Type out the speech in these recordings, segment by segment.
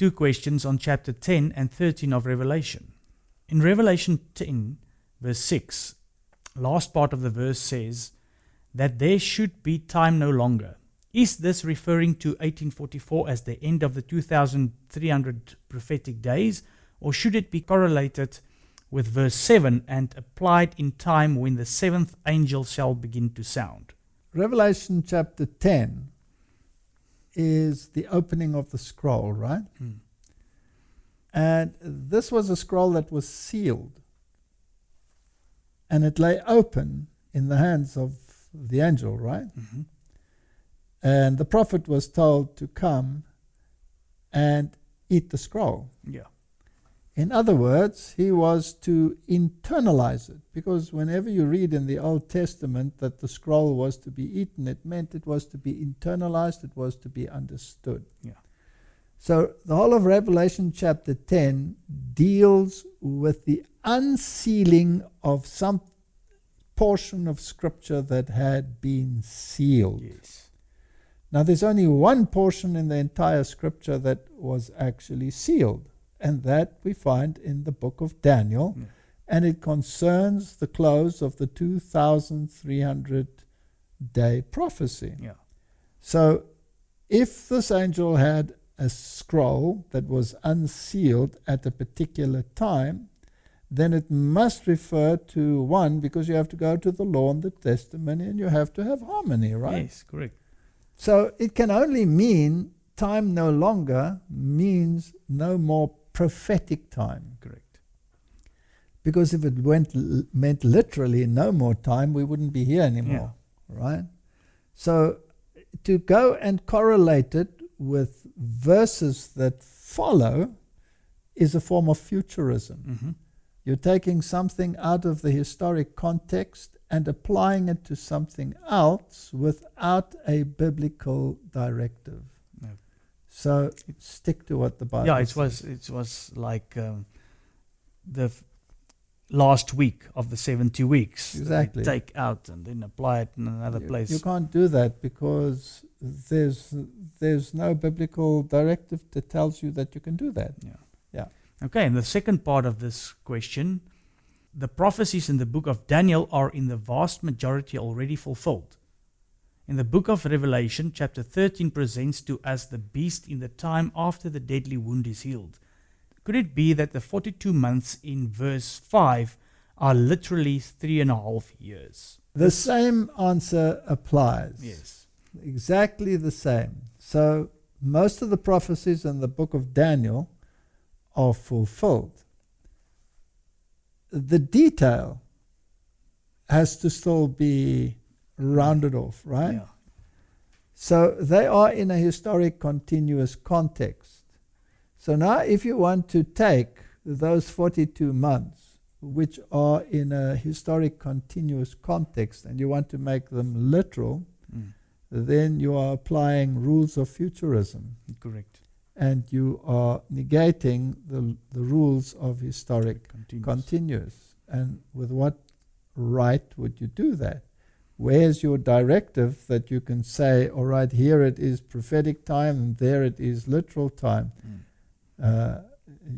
2 questions on chapter 10 and 13 of Revelation. In Revelation 10, verse 6, last part of the verse says that there should be time no longer. Is this referring to 1844 as the end of the 2,300 prophetic days, or should it be correlated with verse 7 and applied in time when the 7th angel shall begin to sound? Revelation chapter 10 is the opening of the scroll, right? And this was a scroll that was sealed, and it lay open in the hands of the angel, right? And the prophet was told to come and eat the scroll. Yeah. In other words, he was to internalize it, because whenever you read in the Old Testament that the scroll was to be eaten, it meant it was to be internalized, it was to be understood. Yeah. So the whole of Revelation chapter 10 deals with the unsealing of some portion of Scripture that had been sealed. Yes. Now there's only one portion in the entire Scripture that was actually sealed, and that we find in the book of Daniel, and it concerns the close of the 2,300-day prophecy. Yeah. So if this angel had a scroll that was unsealed at a particular time, then it must refer to one, because you have to go to the law and the testimony, and you have to have harmony, right? Yes, correct. So it can only mean time no longer means no more prophetic time. Correct. Because if it meant literally no more time, we wouldn't be here anymore, right? So to go and correlate it with verses that follow is a form of futurism. You're taking something out of the historic context and applying it to something else without a biblical directive. No. So stick to what the Bible says. It was like the last week of the 70 weeks. Exactly. Take out and then apply it in another place. You can't do that, because there's no biblical directive that tells you that you can do that. Okay, and the second part of this question, the prophecies in the book of Daniel are in the vast majority already fulfilled. In the book of Revelation, chapter 13 presents to us the beast in the time after the deadly wound is healed. Could it be that the 42 months in verse 5 are literally 3.5 years? The same answer applies. Yes. Exactly the same. So most of the prophecies in the book of Daniel are fulfilled. The detail has to still be rounded off, right? Yeah. So they are in a historic continuous context. So now if you want to take those 42 months, which are in a historic continuous context, and you want to make them literal, then you are applying rules of futurism. Correct. And you are negating the rules of historic continuous. And with what right would you do that? Where's your directive that you can say, all right, here it is prophetic time and there it is literal time?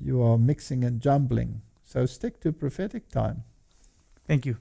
You are mixing and jumbling. So stick to prophetic time. Thank you.